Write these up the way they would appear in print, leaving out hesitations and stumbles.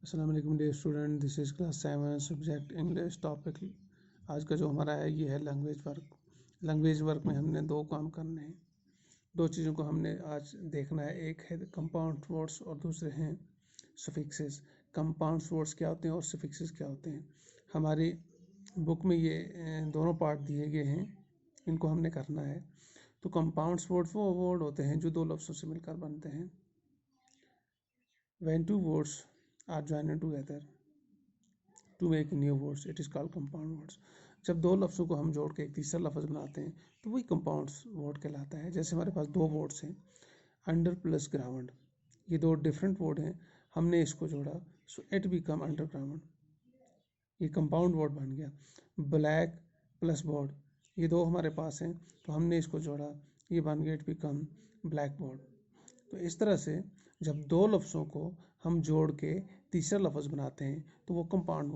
अस्सलाम वालेकुम dear student, this is class 7 subject English topic. आज का जो हमारा है ये है लैंग्वेज वर्क। लैंग्वेज वर्क में हमने दो काम करने हैं, दो चीज़ों को हमने आज देखना है। एक है कंपाउंड वर्ड्स और दूसरे हैं सफिक्सेस। कंपाउंड वर्ड्स क्या होते हैं और सफिक्सेस क्या होते हैं। हमारी बुक में ये दोनों पार्ट दिए गए हैं, इनको हमने करना है। तो कंपाउंड वर्ड्स वो वर्ड होते हैं जो दो लफ्ज़ों से मिलकर बनते हैं। When two words are joined together to make new words, it is called compound words. जब दो लफ्ज़ों को हम जोड़ के एक तीसरा लफ्ज़ बनाते हैं तो वही कंपाउंड वर्ड कहलाता है। जैसे हमारे पास दो वर्ड्स हैं, अंडर प्लस ग्राउंड। ये दो डिफरेंट वर्ड हैं, हमने इसको जोड़ा, सो इट बिकम अंडरग्राउंड। ये कंपाउंड वर्ड बन गया। ब्लैक प्लस बोर्ड, ये दो हमारे पास हैं तो हमने इसको जोड़ा, ये बन गया, इट बिकम ब्लैक बोर्ड। तो इस तरह से जब दो लफ्ज़ों को हम जोड़ के तीसरा लफ्ज़ बनाते हैं तो वो कंपाउंड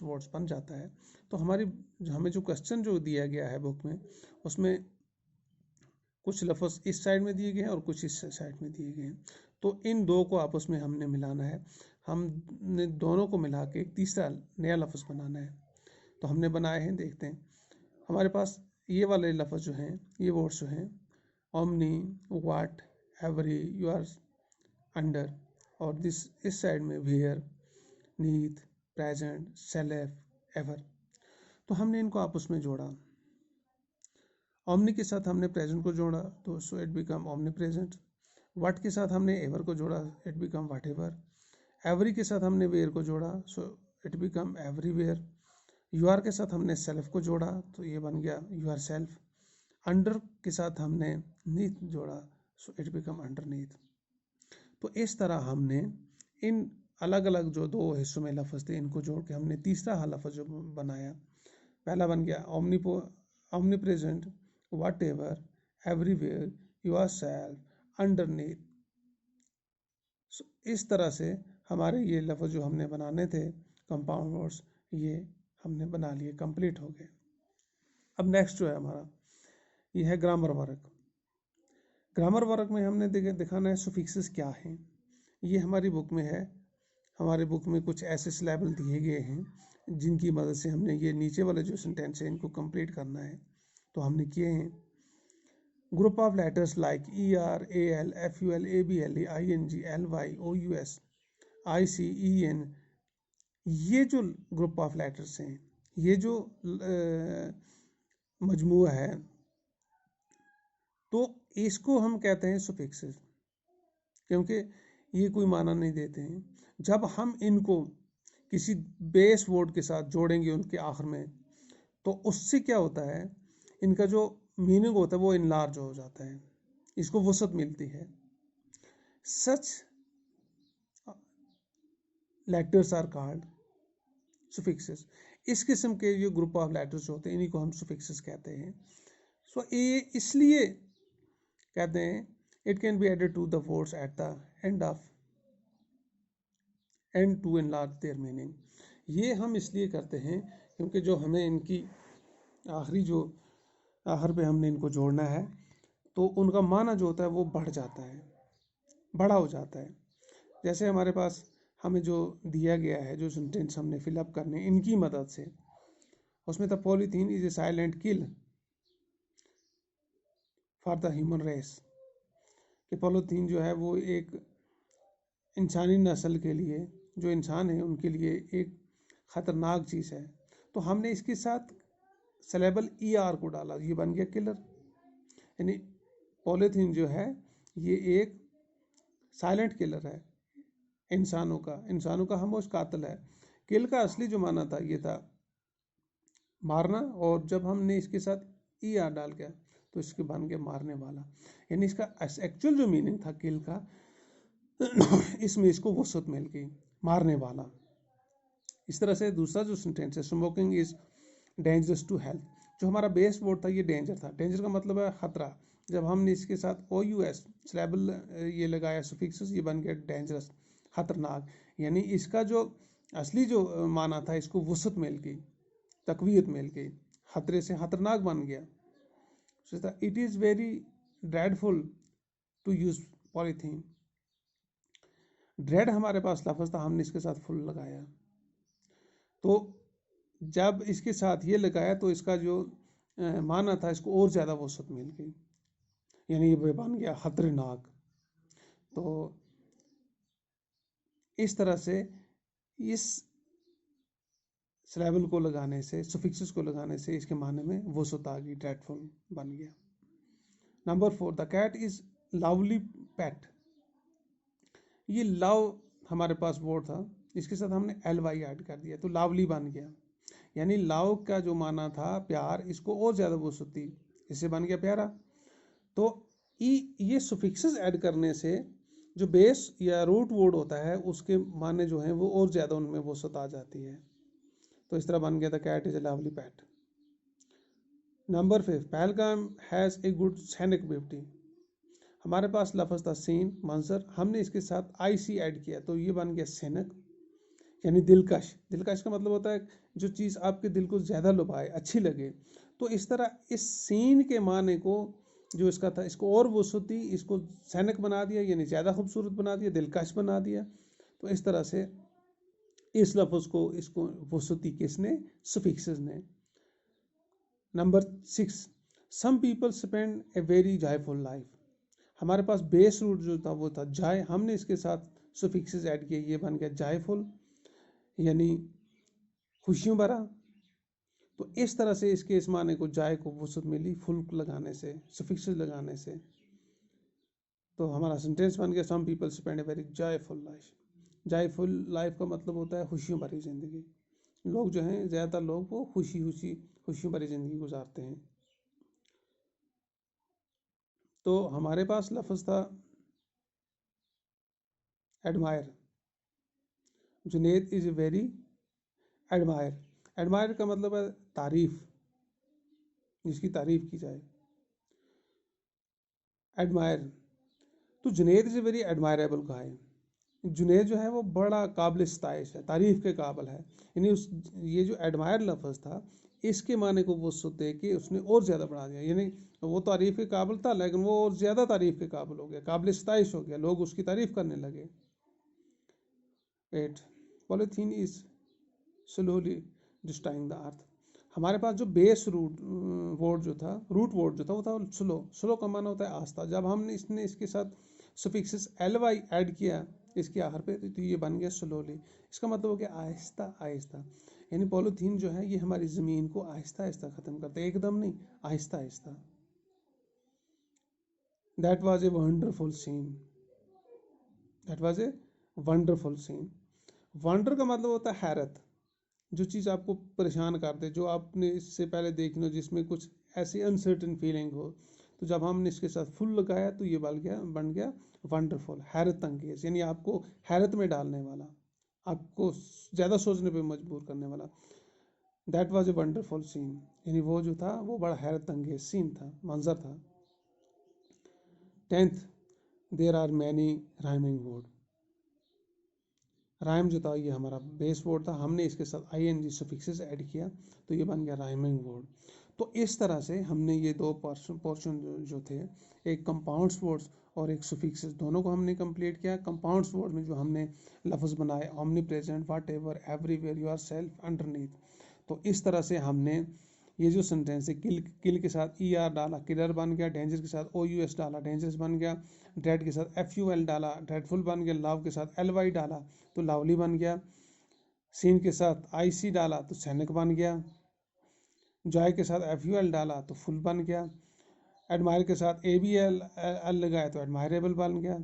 वर्ड्स बन जाता है। तो हमें जो क्वेश्चन जो दिया गया है बुक में, उसमें कुछ लफ्ज़ इस साइड में दिए गए हैं और कुछ इस साइड में दिए गए हैं। तो इन दो को आपस में हमने मिलाना है। हमने दोनों को मिला के एक तीसरा नया लफ्ज़ बनाना है। तो हमने बनाए हैं, देखते हैं। हमारे पास ये वाले लफ्ज़ जो हैं, ये वर्ड्स जो हैं, omni, what, every, you are, under, और इस साइड में where, neath, present, self, ever. तो हमने इनको आपस में जोड़ा। ओमनी के साथ हमने प्रेजेंट को जोड़ा तो so it become omnipresent. What के साथ हमने एवर को जोड़ा, it become whatever. Every के साथ हमने वेयर को जोड़ा, so it become everywhere. You are के साथ हमने सेल्फ को जोड़ा तो ये बन गया यू आर सेल्फ। अंडर के साथ हमने नीथ जोड़ा, सो इट बिकम अंडरनीथ। तो इस तरह हमने इन अलग अलग जो दो हिस्सों में लफ्ज़ थे, इनको जोड़ के हमने तीसरा लफ्ज़ जो बनाया, पहला बन गया omni present, what ever, everywhere, your self, underneath. इस तरह से हमारे ये लफ्ज़ जो हमने बनाने थे कंपाउंड वर्ड्स, ये हमने बना लिए, कंप्लीट हो गए। अब नेक्स्ट जो है हमारा, ये है ग्रामर वर्क। ग्रामर वर्क में हमने दिखाना है सुफिक्सेस क्या हैं। ये हमारी बुक में है। हमारे बुक में कुछ ऐसे सिलेबल दिए गए हैं जिनकी मदद से हमने ये नीचे वाले जो सेंटेंस है इनको कंप्लीट करना है। तो हमने किए हैं। Group of letters like E R, A L, F U L, A B L, I N G, L Y, O U S, I C, E N, ये जो ग्रुप ऑफ लेटर्स हैं, ये जो मजमूआ है, तो इसको हम कहते हैं सुफिक्सेस, क्योंकि ये कोई माना नहीं देते हैं। जब हम इनको किसी बेस वर्ड के साथ जोड़ेंगे उनके आखिर में, तो उससे क्या होता है, इनका जो मीनिंग होता है वो इनलार्ज हो जाता है, इसको वसअत मिलती है। सच लेटर्स आर कॉल्ड सुफिक्सेस। इस किस्म के जो ग्रुप ऑफ लेटर्स होते हैं इन्हीं को हम सुफिक्सेस कहते हैं। सो ये इसलिए कहते हैं, it can be added to the words at the end to enlarge their meaning. ये हम इसलिए करते हैं क्योंकि जो हमें इनकी आखिर पे हमने इनको जोड़ना है तो उनका माना जो होता है वो बढ़ जाता है, बड़ा हो जाता है। जैसे हमारे पास हमें जो दिया गया है, जो सेंटेंस हमने फिलअप करने इनकी मदद से, उसमें the polythene is a silent kill for the human race, कि पॉलीथीन जो है वो एक इंसानी नस्ल के लिए, जो इंसान है उनके लिए एक ख़तरनाक चीज़ है। तो हमने इसके साथ सिलेबल ई आर को डाला, ये बन गया किलर। यानी पॉलीथीन जो है ये एक साइलेंट किलर है, इंसानों का खामोश कातिल है। किल का असली जो माना था ये था मारना, और जब हमने इसके साथ ई आर डाल गया तो इसके बन गया मारने वाला। यानी इसका एक्चुअल जो मीनिंग था किल का, इसमें इसको वसअत मिल गई, मारने वाला। इस तरह से दूसरा जो सेंटेंस है, smoking is dangerous to health, जो हमारा बेस वर्ड था ये डेंजर था। डेंजर का मतलब है खतरा। जब हमने इसके साथ ओ यू एस सिलेबल ये लगाया सुफिक्सेस, ये बन गया डेंजरस, खतरनाक। यानी इसका जो असली जो माना था इसको वसअत मिल गई, तकवीयत मिल गई, खतरे से खतरनाक बन गया। It is very dreadful to use polythene. Dread हमारे पास लफ्ज़ था, हमने इसके साथ फुल लगाया, तो जब इसके साथ ये लगाया तो इसका जो माना था इसको और ज़्यादा वसअत मिल गई, यानी ये बन गया खतरनाक। तो इस तरह से इस सिलेबल को लगाने से, सुफिक्सेस को लगाने से इसके माने में वसअत आ गई, ड्रेडफुल बन गया। Number 4, the cat is lovely pet. ये लव हमारे पास वर्ड था, इसके साथ हमने ly ऐड कर दिया तो लवली बन गया, यानी लव का जो माना था प्यार, इसको और ज़्यादा वसअत दी, इससे बन गया प्यारा। तो ये सुफिक्सेस ऐड करने से जो बेस या रूट वर्ड होता है उसके माने जो हैं वो और ज़्यादा उनमें वसअत आ जाती है। तो इस तरह बन गया था cat is a lovely pet. Number 5, Pahalgam has a good scenic beauty. हमारे पास लफ्ज़ था सीन, मंजर, हमने इसके साथ IC ऐड किया तो ये बन गया सैनिक, यानी दिलकश। दिलकश का मतलब होता है जो चीज़ आपके दिल को ज़्यादा लुभाए, अच्छी लगे। तो इस तरह इस सीन के माने को जो इसका था, इसको और वसअत दी, इसको सैनिक बना दिया, यानी ज़्यादा खूबसूरत बना दिया, दिलकश बना दिया। तो इस तरह से इस लफ्ज़ को इसको वसअत दी किसने? सुफिक्सेस ने। Number 6, some people spend a very joyful life. हमारे पास बेस रूट जो था वो था जॉय, हमने इसके साथ सुफिक्सेस ऐड किए, ये बन गया जॉयफुल, यानी खुशियों भरा। तो इस तरह से इसके इस माने को जॉय को वसअत मिली फुल लगाने से, सुफिक्सेस लगाने से। तो हमारा सेंटेंस बन गया some people spend a very joyful life. Joyful life का मतलब होता है खुशियों भरी ज़िंदगी। लोग जो हैं, ज़्यादातर लोग वो खुशियों भरी ज़िंदगी गुजारते हैं। तो हमारे पास लफ्ज़ था admire. Junaid is very admire. Admire का मतलब है तारीफ, जिसकी तारीफ की जाए, एडमायर। तो जुनेद इज़ वेरी एडमायरेबल का है, जुनेद जो है वो बड़ा काबिल सताइश है, तारीफ के काबिल है। यानी उस ये जो एडमायर लफ्ज़ था इसके माने को वो दे के उसने और ज़्यादा बढ़ा दिया, यानी वो तारीफ के काबिल था लेकिन वो और ज़्यादा तारीफ के काबिल हो गया, काबिल सताइश हो गया, लोग उसकी तारीफ करने लगे। 8, polythene is slowly destroying the earth. हमारे पास जो बेस रूट वर्ड जो था, रूट वर्ड जो था वो था स्लो। स्लो का माना होता है आस्था। जब हमने इसके साथ सुफिक्सेस ly ऐड किया इसके आखिर पे तो ये बन गया स्लोली। इसका मतलब हो गया आहिस्ता आहिस्ता, यानी पॉलीथीन जो है ये हमारी ज़मीन को आहिस्ता आहिस्ता ख़त्म करते हैं, एकदम नहीं, आहिस्ता आहिस्ता। That was a wonderful scene. That was a wonderful scene. Wonder का मतलब होता है हैरत, जो चीज़ आपको परेशान कर दे, जो आपने इससे पहले देखी हो, जिसमें कुछ ऐसी अनसर्टन फीलिंग हो। तो जब हमने इसके साथ फुल लगाया तो ये बन गया वंडरफुल, हैरत अंगेज, यानी आपको हैरत में डालने वाला, आपको ज़्यादा सोचने पे मजबूर करने वाला। That was a wonderful scene, यानी वो जो था वो बड़ा हैरत अंगेज सीन था, मंजर था। 10th, there are many rhyming word. Rhyme जो था ये हमारा बेस वर्ड था, हमने इसके साथ ing सफिक्सेस ऐड किया तो ये बन गया राइमिंग वर्ड। तो इस तरह से हमने ये दो पोर्शन जो थे, एक कंपाउंड्स वर्ड्स और एक सफिक्सेस, दोनों को हमने कंप्लीट किया। कंपाउंड्स वर्ड में जो हमने लफ्ज़ बनाए omnipresent, whatever, everywhere, you are self, underneath. तो इस तरह से हमने ये जो सेंटेंस है, किल के साथ ER डाला, किलर बन गया, डेंजर के साथ OUS डाला, डेंजरस बन गया, ड्रेड के साथ FUL डाला, ड्रेडफुल बन गया, लव के साथ LY डाला तो लवली बन गया, सीन के साथ IC डाला तो सैनिक बन गया, जॉय के साथ FUL डाला तो फुल बन गया, एडमायर के साथ ABL लगाया तो एडमायरेबल बन गया,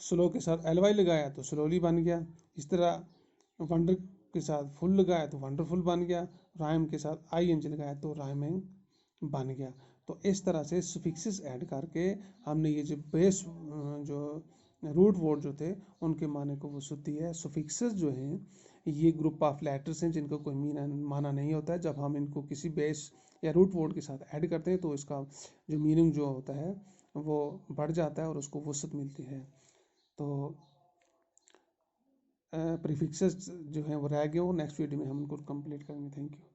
स्लो के साथ LY लगाया तो स्लोली बन गया। इस तरह वंडर के साथ फुल लगाया तो वंडरफुल बन गया, राइम के साथ ING लगाया तो राइमिंग बन गया। तो इस तरह से सुफिक्सेस ऐड करके हमने ये जो बेस जो रूट वर्ड जो थे उनके माने को वसअत दी है। सुफिक्सेस जो हैं ये ग्रुप ऑफ लेटर्स हैं जिनका कोई माना नहीं होता है। जब हम इनको किसी बेस या रूट वर्ड के साथ ऐड करते हैं तो इसका जो मीनिंग जो होता है वो बढ़ जाता है और उसको वसअत मिलती है। तो प्रीफिक्सेस जो हैं वो रह गए, वो नेक्स्ट वीडियो में हम उनको कंप्लीट करेंगे। Thank you.